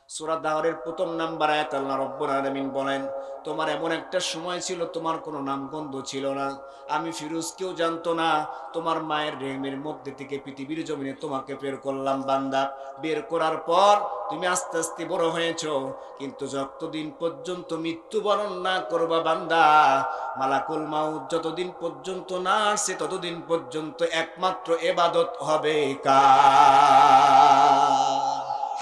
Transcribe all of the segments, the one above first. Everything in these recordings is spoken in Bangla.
সূরা দাহরের প্রথম নাম্বার আয়াত আল্লাহ রাব্বুল আলামিন বলেন, তোমার এমন একটা সময় ছিল তোমার কোনো নামগন্ধ ছিল না, আমি ফিরোজ কেউ জানতো না। তোমার মায়ের রেহেমের মধ্যে থেকে পৃথিবীর জমিনে তোমাকে বের করলাম বান্দা। বের করার পর তুমি আস্তে আস্তে বড় হয়েছো, কিন্তু যতদিন পর্যন্ত মৃত্যুবরণ না করবা বান্দা, মালাকুল মাউত যতদিন পর্যন্ত না আসে ততদিন পর্যন্ত একমাত্র ইবাদত হবে কার?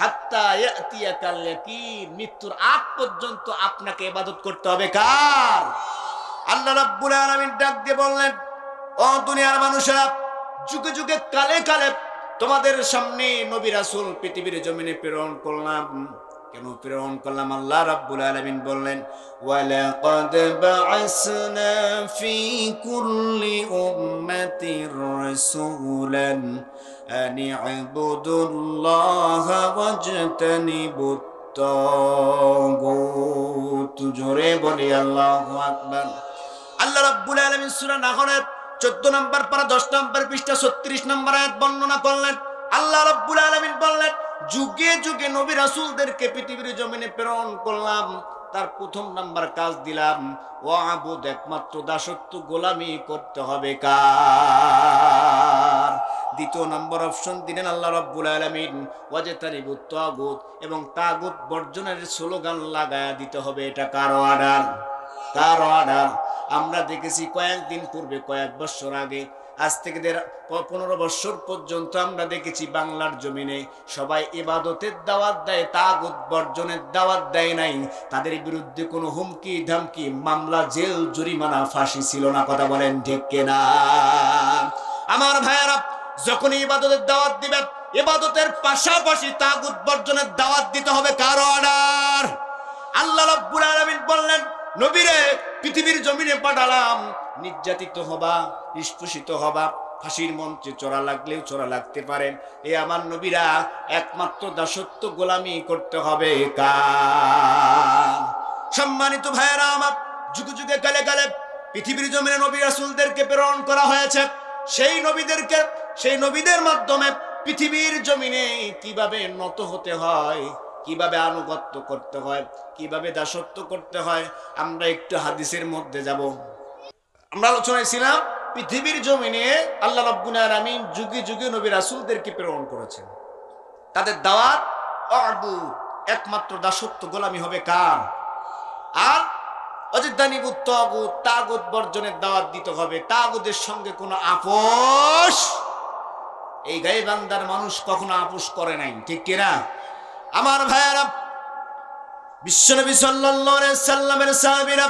হাত্তা ইয়াতিয়াকাল ইয়াকিন, মৃত্যুর আগ পর্যন্ত আপনাকে ইবাদত করতে হবে কার? আল্লাহ রাব্বুল আলামিন ডাক দিয়ে বললেন, ও দুনিয়ার মানুষেরা, যুগে যুগে কালে কালে তোমাদের সামনে নবী রাসূল পৃথিবীর জমিনে প্রেরণ করলাম। কেন প্রেরণ করলাম? আল্লাহ রাব্বুল আলামিন বললেন, ওয়ালাকাদ বাআসনা ফি কুল্লি উম্মাতির রাসূলান আন ইবুদুল্লাহা ওয়াজতানিবুত তাগুত। জোরে বলি আল্লাহু আকবার। আল্লাহ রাব্বুল আলামিন সূরা নাহলের 14 নম্বর পারা 10 নম্বর পৃষ্ঠা 36 নম্বর আয়াত বর্ণনা করলেন। আল্লাহ রাব্বুল আলামিন বললেন, যুগে যুগে নবী রাসূলদেরকে পৃথিবীর জমিনে প্রেরণ করলাম, তার প্রথম নাম্বার কাজ দিলাম, ওয়াবুদ, একমাত্র দাসত্ব গোলামি করতে হবে কার? দ্বিতীয় নম্বর অপশন দিলেন আল্লাহ রাব্বুল আলামিন, ওয়াজতানিবুত তাগুত, এবং তাগুত বর্জনের স্লোগান লাগায়া দিতে হবে। এটা কার অর্ডার? কার অর্ডার? আমরা দেখেছি কয়েকদিন পূর্বে, কয়েক বছর আগে, আজ থেকে 15 বছর পর্যন্ত আমরা দেখেছি বাংলার জমিনে সবাই ইবাদতের দাওয়াত দেয়, তাগুত বর্জনের দাওয়াত দেয় নাই। তাদের বিরুদ্ধে কোনো হুমকি ধামকি, মামলা, জেল, জরিমানা, ফাঁসি ছিল না। কথা বলেন ঠিক কিনা? আমার ভাইয়েরা, যখন ইবাদতের দাওয়াত দিবেন, ইবাদতের পাশাপাশি তাগুত বর্জনের দাওয়াত দিতে হবে। কার অর্ডার? আল্লাহ রাব্বুল আলামিন বললেন, নবীরে পৃথিবীর জমিনে পাঠালাম, নির্যাতিত হবা, নিষ্পেষিত হবা, ফাঁসির মঞ্চে চড়া লাগলেও চড়া লাগতে পারেন। এ আমার নবীরা, একমাত্র দাসত্ব গোলামি করতে হবে কার? সম্মানিত ভাইয়েরা আমার, যুগে যুগে কালে কালে পৃথিবীর জমিনে নবী রাসূলদেরকে প্রেরণ করা হয়েছে। সেই নবীদের মাধ্যমে পৃথিবীর জমিনে কিভাবে নত হতে হয়, কিভাবে আনুগত্য করতে হয়, কিভাবে দাসত্ব করতে হয়, আমরা একটু হাদিসের মধ্যে যাব। আমরা আলোচনায় ছিলাম, পৃথিবীর জমিনে আল্লাহ রাব্বুল আলামিন যুগে যুগে নবী রাসূলদেরকে প্রেরণ করেছেন। তাদের দাওয়াত অবুদ, একমাত্র দাসত্ব গোলামি হবে কার? আর ওয়াজতানিবুত তাগুত, তাগুত বর্জনের দাওয়াত দিতে হবে। তাগুতের সঙ্গে কোনো আপোষ এই গায়বান্দার মানুষ কখনো আপোষ করে নাই, ঠিক কিনা? আমার ভাইয়েরা, বিশ্বনবী সাল্লাল্লাহু আলাইহি সাল্লামের সাহাবীরা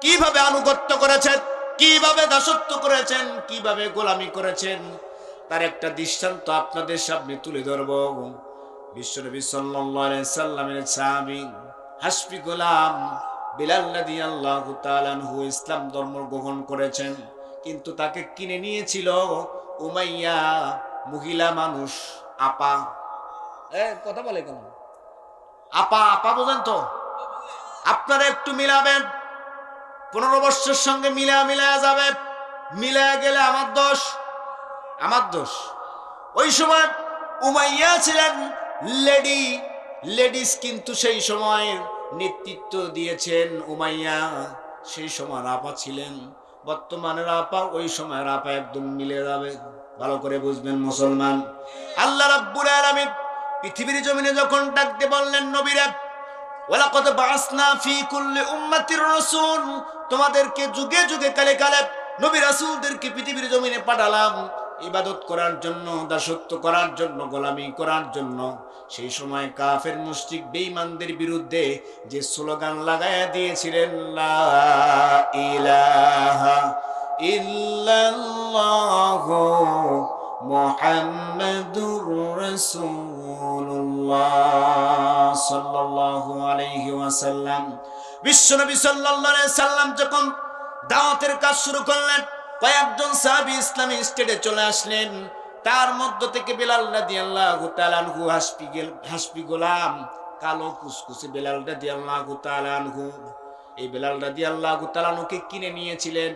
কিভাবে আনুগত্য করেছেন, কিভাবে দাসত্ব করেছেন, কিভাবে গোলামি করেছেন, তার একটা দৃষ্টান্ত আপনাদের সামনে তুলে ধরব। বিশ্বনবী সাল্লাল্লাহু আলাইহি সাল্লামের সাহাবী হাসবি গোলাম বিলাল রাদিয়াল্লাহু তাআলা আনহু ইসলাম ধর্ম গ্রহণ করেছেন, কিন্তু তাকে কিনে নিয়েছিল উমাইয়া, মহিলা মানুষ, আপা। কথা বলে কেন? আপা, আপা বোঝেন তো? আপনারা একটু মিলাবেন, 15 বছরের সঙ্গে মিলা যাবে। মিলা গেলে আমার দোষ, আমার দোষ। ওই সময় উমাইয়া ছিলেন লেডিস, কিন্তু সেই সময় নেতৃত্ব দিয়েছেন উমাইয়া। সেই সময় আপা ছিলেন, বর্তমানের আপা ওই সময়ের আপা একদম মিলে যাবে। ভালো করে বুঝবেন মুসলমান। আল্লাহ রাব্বুল আলামিন পৃথিবীর জমিনে যখন ডাকতে বললেন, নবীরা, ওয়ালাকাদ বাআসনা ফি কুল্লি উম্মাতির রাসূল, তোমাদেরকে যুগে যুগে কালে কালে নবী রাসূলদেরকে পৃথিবীর জমিনে পাঠালাম ইবাদত করার জন্য, দাসত্ব করার জন্য, গোলামি করার জন্য। সেই সময় কাফের মুশরিক বেঈমানদের বিরুদ্ধে যে স্লোগান লাগায়া দিয়েছিলেন, লা ইলাহা ইল্লাল্লাহু মুহাম্মাদুর রাসূলুল্লাহ সাল্লাল্লাহু আলাইহি ওয়াসাল্লাম, বিশ্বনবী সাল্লাল্লাহু আলাইহি সাল্লাম যখন দাওয়াতের কাজ শুরু করলেন, কয়েকজন সাহাবী ইসলামী স্টেটে চলে আসলেন। তার মধ্য থেকে বেলাল রাদিয়াল্লাহু তাআলা আনহু, হাসবি গোলাম, কালো কুসকুসে বেলাল রাদিয়াল্লাহু তাআলা আনহু। এই বেলাল রাদিয়াল্লাহু তাআলা আনহুকে কিনে নিয়েছিলেন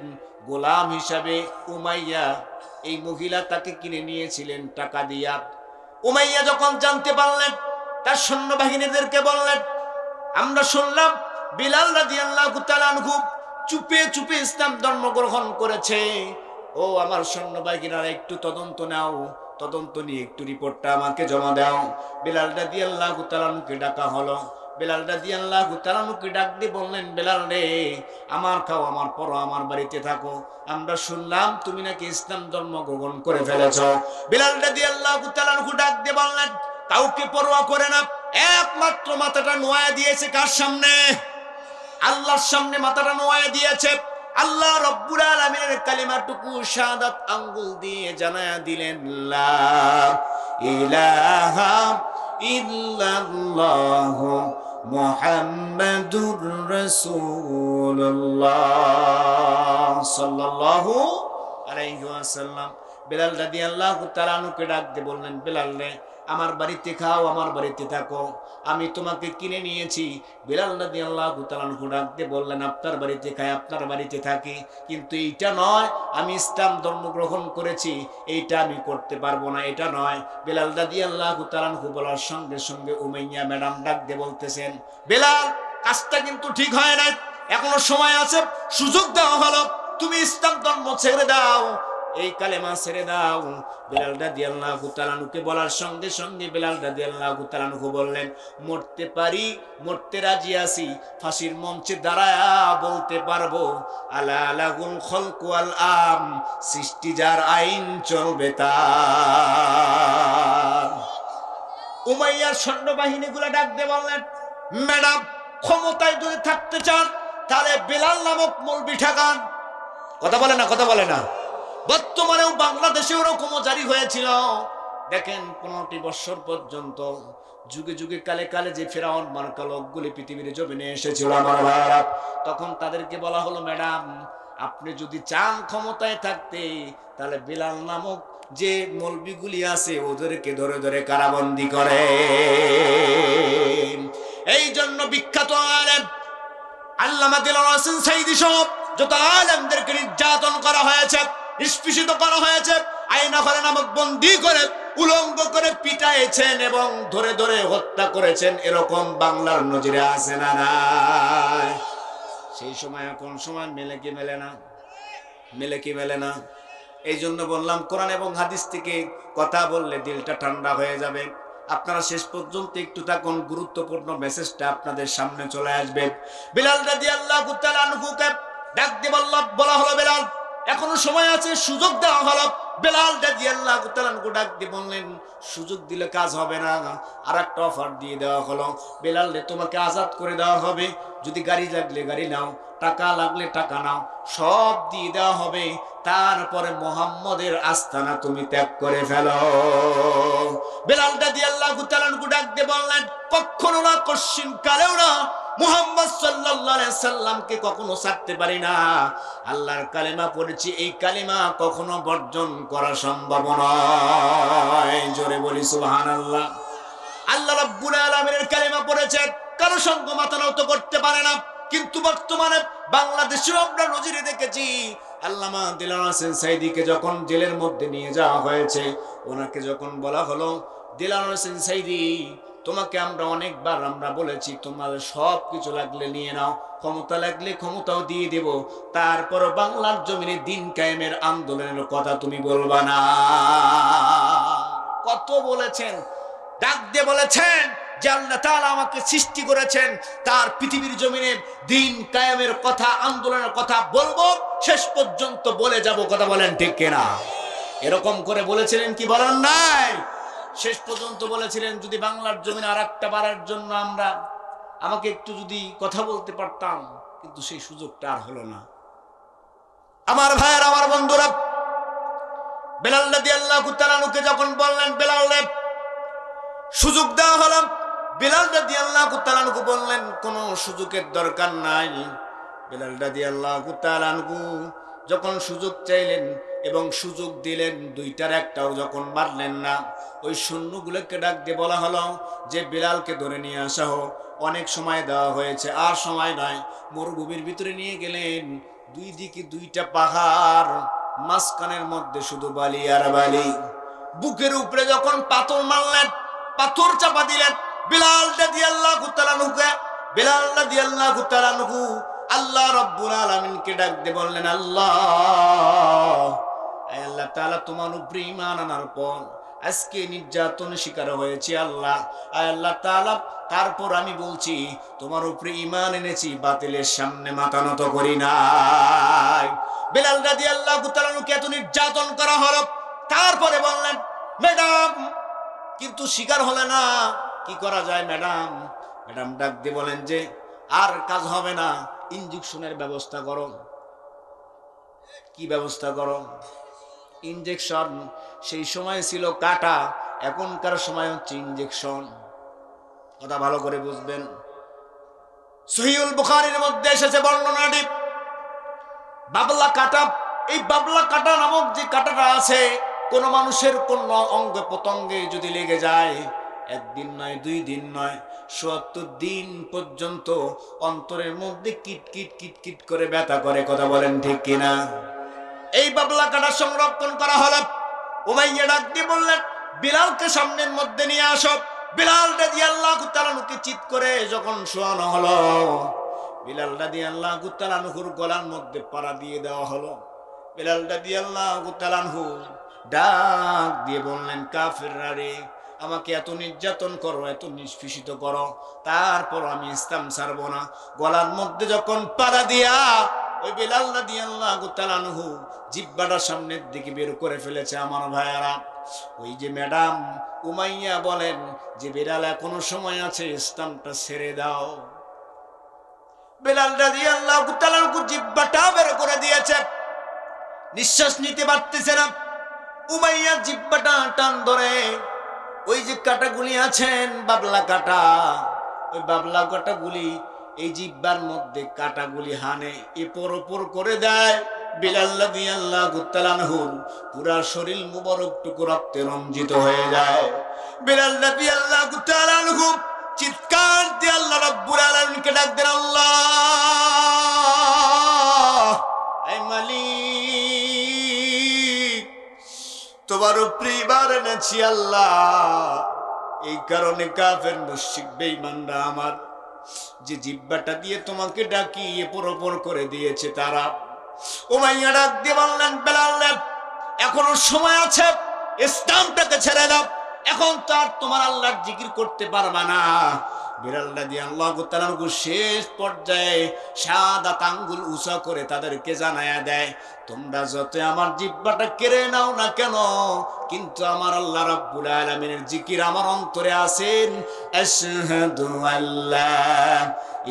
গোলাম হিসাবে উমাইয়া। এই মহিলা তাকে কিনে নিয়েছিলেন টাকা দিয়া। উমাইয়া যখন জানতে পারলেন তার সৈন্যবাহিনীদেরকে বললেন, আমরা শুনলাম বিলাল রাদিয়াল্লাহু তাআলা আনহু চুপে চুপে ইসলাম ধর্ম গ্রহণ করেছে। ও আমার সৈন্যবাহিনীরা, একটু তদন্ত নাও, তদন্ত নিয়ে একটু রিপোর্টটা আমাকে জমা দাও। বিলাল রাদিয়াল্লাহু তাআলা আনহুকে ডাকা হলো। বিলাল রাদিয়াল্লাহু তাআলা আনহুকে ডাক দিয়ে বললেন, বিলাল রে, আমার খাও, আমার পরো, আমার বাড়িতে থাকো। আমরা শুনলাম তুমি নাকি ইসলাম ধর্ম গ্রহণ করে ফেলেছো। বিলাল রাদিয়াল্লাহু তাআলা আনহু ডাক দিয়ে বললেন, কাউকে পরোয়া করে না, একমাত্র মাথাটা নোয়া দিয়েছে কার সামনে? আল্লাহর সামনে মাথাটা নোয়া দিয়েছে। আল্লাহ রব্বুল আলামিনের কালিমাটুকু শাহাদাত আঙ্গুল দিয়ে জানায়া দিলেন, লা ইলাহা ইল্লাল্লাহ মুহাম্মাদুর রাসূলুল্লাহ সাল্লাল্লাহু আলাইহি ওয়াসাল্লাম। বিলাল রাদিয়াল্লাহু তাআলা আনহুকে ডাক দিয়ে বললেন, বিলাল রে, আমার বাড়িতে খাও, আমার বাড়িতে থাকো, আমি তোমাকে কিনে নিয়েছি। বিলাল রাদিয়াল্লাহু তাআলা আনহু ডাক দিয়ে বললেন, আপনার বাড়িতে খাই, আপনার বাড়িতে থাকি, কিন্তু এইটা নয়, আমি ইসলাম ধর্ম গ্রহণ করেছি, এইটা আমি করতে পারবো না, এটা নয়। বিলাল রাদিয়াল্লাহু তাআলা আনহু বলার সঙ্গে সঙ্গে উমাইয়া ম্যাডাম ডাক দিয়ে বলতেছেন, বিলাল, কাজটা কিন্তু ঠিক হয় না, এখনো সময় আছে, সুযোগ দেওয়া হলো, তুমি ইসলাম ধর্ম ছেড়ে দাও, এই কালেমা ছেড়ে দাও। বিলাল রাদিয়াল্লাহু তাআলা আনহুকে বলার সঙ্গে সঙ্গে বিলাল রাদিয়াল্লাহু তাআলা আনহু বললেন, মরতে পারি, মরতে রাজি আছি, ফাঁসির মঞ্চে দাঁড়ায়া বলতে পারবো, আলা লাহুল খলকু ওয়াল আম, সৃষ্টি যার, আইন চলবে তার। উমাইয়ার সৈন্যবাহিনীগুলো ডাক দিয়ে বললেন, ম্যাডাম, ক্ষমতায় যদি থাকতে চান তাহলে বিলাল নামক মৌলবি ঠেকান। কথা বলে না, কথা বলে না। বর্তমানেও বাংলাদেশে ওরকমও জারি হয়েছিল। দেখেন, 15টি বছর পর্যন্ত যুগে যুগে কালে কালে যে ফেরাউন মার্কা লোকগুলি পৃথিবীর জমিনে এসেছিল আমার ভাইরা, তখন তাদেরকে বলা হলো, ম্যাডাম, আপনি যদি চান ক্ষমতায় থাকতে, তাহলে বিলাল নামক যে মৌলবিগুলি আছে ওদেরকে ধরে ধরে কারাবন্দী করে। এই জন্য বিখ্যাত আলেম আল্লামা দিলওয়ার হোসেন সাঈদী সহ যত আলেমদেরকে নির্যাতন করা হয়েছে, নিষ্পেষিত করা হয়েছে, আয়না ঘরে নামক বন্দী করে উলঙ্গ করে পিটাইছেন এবং ধরে ধরে হত্যা করেছেন, এরকম বাংলার নজিরে আছে না নাই? সেই সময় এখন সময় মেলে কি মেলে না? মেলে কি মেলে না? এই জন্য বললাম, কোরআন এবং হাদিস থেকে কথা বললে দিলটা ঠান্ডা হয়ে যাবে। আপনারা শেষ পর্যন্ত একটু থাকুন, গুরুত্বপূর্ণ মেসেজটা আপনাদের সামনে চলে আসবে। বিলাল রাদিয়াল্লাহু তাআলা আনহুকে ডাক দিয়ে বলা হলো, বিলাল, এখনো সময় আছে, সুযোগ দেওয়া হলো। বিলাল রাদিয়াল্লাহু তাআলা আনহু ডাক দিয়ে বললেন, সুযোগ দিলে কাজ হবে না, আর একটা অফার দিয়ে দেওয়া হলো, বিলাল রে, তোমাকে আজাদ করে দেওয়া হবে, যদি গাড়ি লাগলে গাড়ি নাও, টাকা লাগলে টাকা নাও, সব দিয়ে দেওয়া হবে, তারপরে মুহাম্মদের আস্তানা তুমি ত্যাগ করে ফেলো। বিলাল রাদিয়াল্লাহু তাআলা আনহু ডাক দিয়ে বললেন, কখনো না, কশিন কালেও না, মুহাম্মদ সাল্লাল্লাহু আলাইহি সাল্লামকে কখনো ছাড়তে পারি না। আল্লাহর কালেমা পড়েছি, এই কালেমা কখনো বর্জন করা সম্ভব নয়। জোরে বলি সুবহানাল্লাহ। আল্লাহ রাব্বুল আলামিনের কালেমা পড়েছে, কারো সঙ্গ মাথা নত করতে পারে না। কিন্তু বর্তমানে বাংলাদেশেও আমরা নজিরে দেখেছি, আল্লামা দিলওয়ার হোসেন সাঈদীকে যখন জেলের মধ্যে নিয়ে যাওয়া হয়েছে, ওনাকে যখন বলা হলো, দিলওয়ার হোসেন সাঈদী, তোমাকে আমরা অনেকবার আমরা বলেছি, তোমার সব কিছু লাগলে নিয়ে নাও, ক্ষমতা লাগলে ক্ষমতাও দিয়ে দেব, তারপরও বাংলার জমিনে দিন কায়েমের আন্দোলনের কথা তুমি বলবা না। কত বলেছেন, ডাক দিয়ে বলেছেন যে আল্লাহ তাআলা আমাকে সৃষ্টি করেছেন, তার পৃথিবীর জমিনে দিন কায়েমের কথা, আন্দোলনের কথা বলবো, শেষ পর্যন্ত বলে যাব। কথা বলেন ঠিক কিনা? এরকম করে বলেছিলেন কি বলেন নাই? শেষ পর্যন্ত বলেছিলেন, যদি বাংলার জমিনে আরেকটা বারের জন্য আমাকে একটু যদি কথা বলতে পারতাম, কিন্তু সেই সুযোগটা আর হলো না। আমার ভাইয়ের, আমার বন্ধুরা, বিলাল রাদিয়াল্লাহু তাআলা আনহুকে যখন বললেন, বিলাল রে, সুযোগ দেওয়া হলো, বিলাল রাদিয়াল্লাহু তাআলা আনহু বললেন, কোনো সুযোগের দরকার নাই। বিলাল রাদিয়াল্লাহু তাআলা আনহু যখন সুযোগ চাইলেন এবং সুযোগ দিলেন, দুইটার একটাও যখন মারলেন না, ওই সৈন্যগুলোকে ডাক দিয়ে বলা হলো যে বিলালকে ধরে নিয়ে আসা হোক, অনেক সময় দেওয়া হয়েছে, আর সময় নয়। মরুভূমির ভিতরে নিয়ে গেলেন, দুই দিকে দুইটা পাহাড়, মাঝখানের মধ্যে শুধু বালি আর বালি। বুকের উপরে যখন পাথর মারলেন, পাথর চাপা দিলেন, বিলাল রাদিয়াল্লাহু তাআলা আনহুকে বিলাল রাদিয়াল্লাহু তাআলা আনহু আল্লাহ রাব্বুল আলামিনকে ডাক দিয়ে বললেন, আল্লাহ, আয় আল্লাহ তাআলা, তোমার উপরে ঈমান আনার পর আজকে নির্যাতন শিকার হয়েছে আল্লাহ, আয় আল্লাহ তাআলা, তারপর আমি বলছি তোমার উপরে ঈমান এনেছি, বাতিলের সামনে মাথা নত করি নাই। বিলাল রাদিয়াল্লাহু তাআলা আনহুকে এত নির্যাতন করা হলো, তারপরে বললেন, ম্যাডাম, কিন্তু শিকার হলে না, কি করা যায় ম্যাডাম? ম্যাডাম ডাক দিয়ে বলেন যে আর কাজ হবে না, ইনজেকশনের ব্যবস্থা করো। কি ব্যবস্থা করো? ইনজেকশন। সেই সময় ছিল কাটা, এখনকার সময় হচ্ছে ইনজেকশন। কথা ভালো করে বুঝবেন। সহিহুল বুখারীর মধ্যে এসেছে বর্ণনাটি, বাবলা কাটা। এই বাবলা কাটা নামক যে কাটাটা আছে, কোন মানুষের কোন অঙ্গ প্রত্যঙ্গে যদি লেগে যায়, একদিন নয়, 2 দিন নয়, ৭০ দিন পর্যন্ত অন্তরের মধ্যে কিটকিট কিটকিট করে ব্যথা করে। কথা বলেন ঠিক কিনা? এই বাবলা কাটা সংরক্ষণ করা হলো। উমাইয়া ডাক দিয়ে বললেন, বিলালকে সামনের মধ্যে নিয়ে আসো। বিলাল রাদিয়াল্লাহু তাআলা আনহুকে চিৎ করে যখন শোয়ানো হলো, বিলাল রাদিয়াল্লাহু তাআলা আনহুর গলার মধ্যে পাড়া দিয়ে দেওয়া হলো। বিলাল রাদিয়াল্লাহু তাআলা আনহু ডাক দিয়ে বললেন, কাফেররা রে, আমাকে এত নির্যাতন করো, এত নিষ্পেষিত করো, তারপর আমি ইসলাম ছাড়বো না। গলার মধ্যে যখন পাড়া দিয়া ওই বিলাল রাদিয়াল্লাহু তাআলা আনহু জিহ্বাটা সামনের দিকে বের করে ফেলেছে, আমার ভাইয়ারা, ওই যে ম্যাডাম উমাইয়া বলেন যে বিলাল এখনো সময় আছে, ইসলামটা ছেড়ে দাও। বিলাল রাদিয়াল্লাহু তাআলা আনহু জিহ্বাটা বের করে দিয়েছে, নিঃশ্বাস নিতে পারতেছে না। উমাইয়া জিহ্বাটা টান ধরে ওই যে কাটাগুলি আছেন, বাবলা কাটা, ওই বাবলা কাটাগুলি এই জিহ্বার মধ্যে কাটাগুলি হানে, এপর ওপর করে দেয়। বিলাল রাদিয়াল্লাহু তাআলা আনহুর পুরা শরীর মুবারকটুকু রক্তে রঞ্জিত হয়ে যায়। বিলাল রাদিয়াল্লাহু তাআলা আনহু চিৎকার দিয়ে আল্লাহ রাব্বুল আলামিনকে ডাক দেন, আল্লাহ, এই মালিক, তোমার উপরে ঈমান এনেছি আল্লাহ, এই কারণে কাফের মুশরিক বেঈমানরা আমার যে জিহ্বাটা দিয়ে তোমাকে ডাকি এপর ওপর করে দিয়েছে তারা। উমাইয়া ডাক দিয়ে বললেন, বিলাল, এখনো সময় আছে, ইসলামটাকে ছেড়ে দাও, এখন তো আর তোমার আল্লাহর জিকির করতে পারবা না। বিলাল রাদিয়াল্লাহু তাআলা আনহু শেষ পর্যায়ে শাহাদাত আঙ্গুল উঁচা করে তাদেরকে জানায়া দেয়, তোমরা যত আমার জিহ্বাটা কেড়ে নাও না কেন, কিন্তু আমার আল্লাহ রাব্বুল আলামিনের জিকির আমার অন্তরে আছেন। আশহাদু আল্লা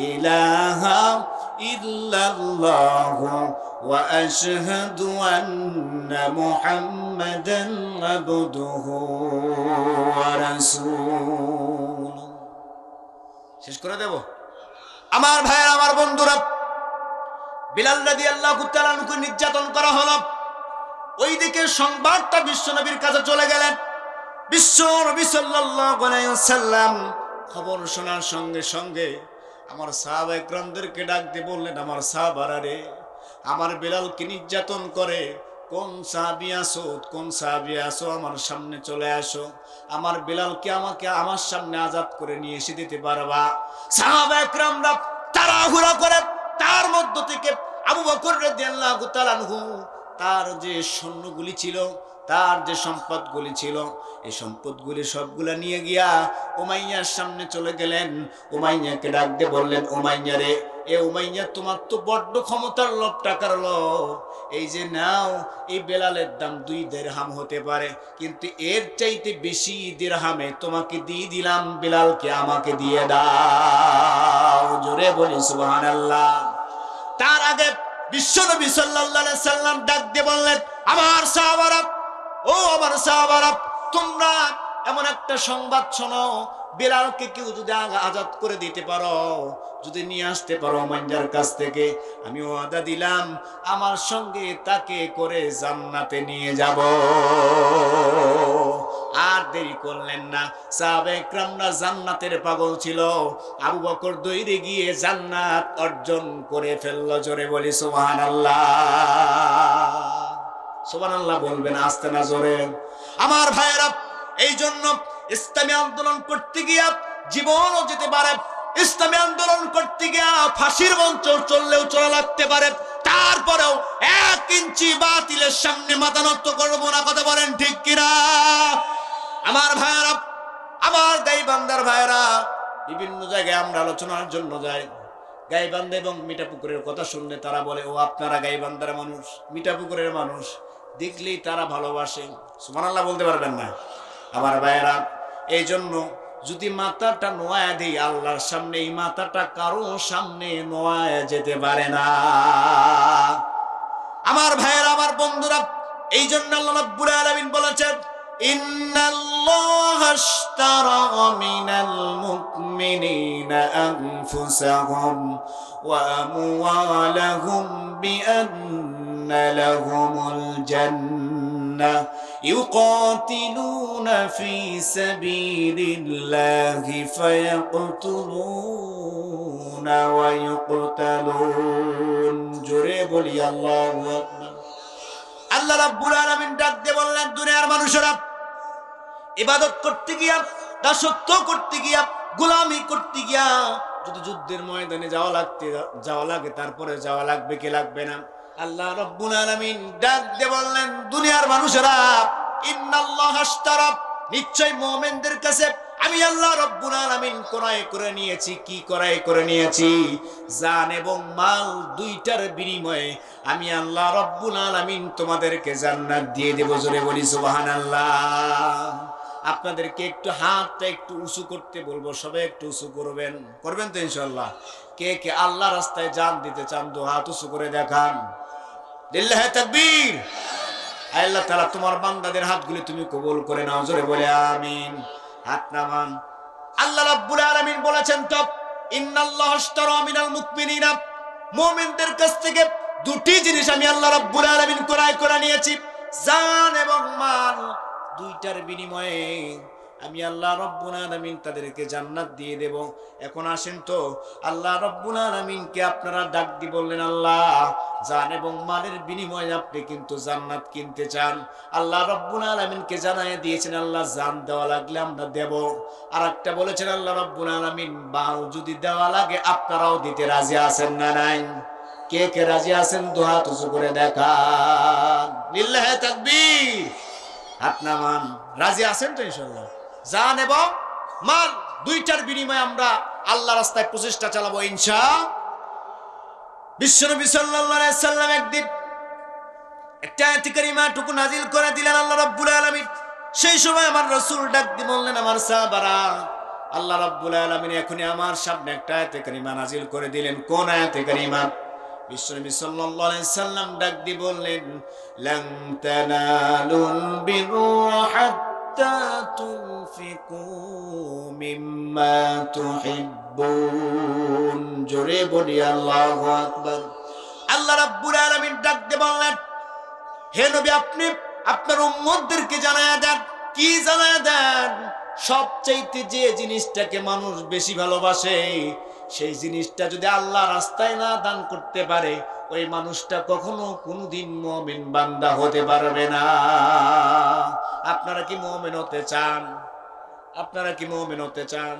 ইলাহা ইল্লাল্লাহু ওয়া আশহাদু আন্না মুহাম্মাদান আবদুহু ওয়া রাসূলুহু। শেষ করে দেব আমার ভাইয়ের, আমার বন্ধুরা, বিলাল রাদিয়াল্লাহু তাআলা আনহুকে নির্যাতন করা হলো। ওইদিকে সংবাদটা বিশ্বনবীর কাছে চলে গেলেন। বিশ্বনবী সাল্লাল্লাহু আলাইহি ওয়াসাল্লাম খবর শোনার সঙ্গে সঙ্গে আমার সাহাবা একরামদেরকে ডাক দিয়ে বললেন, আমার সাহাবারা রে, আমার বিলালকে নির্যাতন করে কোন সাহাবী আছো, কোন সাহাবী আছো, আমার সামনে চলে আসো, আমার বিলালকে আমাকে আমার সামনে আজাদ করে নিয়ে এসে দিতে পারবা। সাহাবা একরামরা তাড়াহুড়া করে তার মধ্য থেকে আবু বকর রাদিয়াল্লাহু তাআলা আনহু তার যে সৈন্যগুলি ছিল, তার যে সম্পদগুলি ছিল, এই সম্পদগুলি সবগুলা নিয়ে গিয়া উমাইয়ার সামনে চলে গেলেন। উমাইয়াকে ডাক দিয়ে বললেন, উমাইয়া রে, এ উমাইয়া, তোমার তো বড্ড ক্ষমতার লোভ, টাকার লোভ, এই যে নাও, এই বেলালের দাম 2 দিরহাম হতে পারে, কিন্তু এর চাইতে বেশি দিরহামে তোমাকে দিয়ে দিলাম, বেলালকে আমাকে দিয়ে দাও। জোরে বলি সুবহানাল্লাহ। তার আগে বিশ্বনবী সাল্লাল্লাহু আলাইহি সাল্লাম ডাক দিয়ে বললেন, আমার সাহাবারা, ও আমার সাহাবারা, তোমরা এমন একটা সংবাদ শোনো, বিলালকে কেউ যদি আজাদ করে দিতে পারো, যদি নিয়ে আসতে পারো উমাইয়ার কাছ থেকে, আমি ওয়াদা দিলাম আমার সঙ্গে তাকে করে জান্নাতে নিয়ে যাব। আর দেরি করলেন না, সাহাবায়ে কেরামরা জান্নাতের পাগল ছিল। আবু বকর দৌড়ে গিয়ে জান্নাত অর্জন করে ফেললো। জোরে বলি সুবহানাল্লাহ। সুবহানাল্লাহ বলবেন, আস্তে না জোরে? আমার ভাইয়েরা, এই জন্য ইসলামী আন্দোলন করতে গিয়া জীবনও যেতে পারে, ইসলামী আন্দোলন করতে গিয়া ফাঁসির মঞ্চ চললেও চলা লাগতে পারে, তারপরেও 1 ইঞ্চি বাতিলের সামনে মাথা নত করবো না। কথা বলেন ঠিক কিনা? আমার ভাইরা, আমার গাইবান্ধার ভাইরা, বিভিন্ন জায়গায় আমরা আলোচনার জন্য যাই। গাইবান্ধা এবং মিঠাপুকুরের কথা শুনলে তারা বলে, ও আপনারা গাইবান্ধার মানুষ, মিঠাপুকুরের মানুষ, দেখলেই তারা ভালোবাসে। সুবহানাল্লাহ বলতে পারবেন না? আমার ভাইরা, এই জন্য যদি মাথাটা নোয়া দিই আল্লাহর সামনে, এই মাথাটা কারো সামনে নোয়া যেতে পারে না। আমার ভাইরা, আমার বন্ধুরা, এই জন্য আল্লাহ রাব্বুল আলামিন বলেছেন, ইন্নাল্লাহা আশতারা মিনাল মুমিনিনা আনফুসাহুম ওয়া আমওয়ালাহুম বিআন্না লাহুমুল জান্নাহ يقاتلون في سبيل الله فيقتلون ويقتلون জোরে বলি আল্লাহু আকবার। আল্লাহ রাব্বুল আলামিন ডাক দিয়ে বললেন, দুনিয়ার মানুষেরা, ইবাদত করতে গিয়া, দাসত্ব করতে গিয়া, গোলামি করতে গিয়া যদি যুদ্ধের ময়দানে যাওয়া লাগে, তারপরে যাওয়া লাগবে কি লাগবে না? আল্লাহ রাব্বুল আলামিন ডাক দিয়ে বললেন, দুনিয়ার মানুষেরা, ইন্নাল্লাহা আশতারা, নিশ্চয় মুমিনদের কাছে আমি আল্লাহ রাব্বুল আলামিন ক্রয় করে নিয়েছি। কি ক্রয় করে নিয়েছি? জান এবং মাল, দুইটার বিনিময়ে আমি আল্লাহ রাব্বুল আলামিন তোমাদেরকে জান্নাত দিয়ে দেব। জোরে বলি সুবহানাল্লাহ। আপনাদেরকে একটু হাতটা একটু উঁচু করতে বলবো, সবাই একটু উঁচু করবেন তো ইনশাআল্লাহ। কে কে আল্লাহ রাস্তায় জান দিতে চান, দু হাত উঁচু করে দেখান। লিল্লাহি তাকবীর। আল্লাহ তাআলা তোমার বান্দাদের হাতগুলি তুমি কবুল করে নাও। জোরে বলে আমিন। হাত নামান। আল্লাহ রাব্বুল আলামিন বলেছেন তো, ইন্নাল্লাহা আশতারা মিনাল মুমিনিনা, মুমিনদের কাছ থেকে দুটি জিনিস আমি আল্লাহ রাব্বুল আলামিন ক্রয় করে নিয়েছি, জান এবং মাল, দুইটার বিনিময়ে আমি আল্লাহ রাব্বুল আলামিন তাদেরকে জান্নাত দিয়ে দেব। এখন আসেন তো, আল্লাহ রাব্বুল আলামিনকে আপনারা ডাক দিয়ে বললেন, আল্লাহ, জান এবং মালের বিনিময়ে আপনি কিন্তু জান্নাত কিনতে চান। আল্লাহ রাব্বুল আলামিনকে জানায় দিয়েছেন, আল্লাহ, জান দেওয়া লাগলে আমরা দেব। আর একটা বলেছেন আল্লাহ রাব্বুল আলামিন, মাল যদি দেওয়া লাগে আপনারাও দিতে রাজি আছেন না নাই? কে কে রাজি আছেন দু হাত উঁচু করে দেখান। লিল্লাহি তাকবীর। হাত নামান। রাজি আছেন তো ইনশাআল্লাহ? জান এবং মাল দুইটার বিনিময়ে আমরা আল্লাহ রাস্তায় প্রচেষ্টা চালাবো ইনশাআল্লাহ। বিশ্বনবী সাল্লাল্লাহু আলাইহি সাল্লাম একদিন একটা আয়াত কারিমা টুকু নাজিল করে দিলেন আল্লাহ রাব্বুল আলামিন। সেই সময় আমার রাসূল ডাক দিয়ে বললেন, আমার সাহাবারা, আল্লাহ রাব্বুল আলামিন এখনই আমার সামনে একটা আয়াত কারিমা নাজিল করে দিলেন। কোন আয়াত কারিমা? বিশ্বনবী সাল্লাল্লাহু আলাইহি সাল্লাম ডাক দিয়ে বললেন, লান তানালুল বিররা হাত্তা তুনফিকু মিম্মা তুহিব্বুন। জোরে বলি আল্লাহু আকবার। আল্লাহ রাব্বুল আলামিন ডাক দিয়ে বললেন, হে নবী, আপনি আপনার উম্মতদেরকে জানায়া দেন। কি জানায়া দেন? সবচাইতে যে জিনিসটাকে মানুষ বেশি ভালোবাসে, সেই জিনিসটা যদি আল্লাহ রাস্তায় না দান করতে পারে, ওই মানুষটা কখনো কোনোদিন মুমিন বান্দা হতে পারবে না। আপনারা কি মুমিন হতে চান? আপনারা কি মুমিন হতে চান?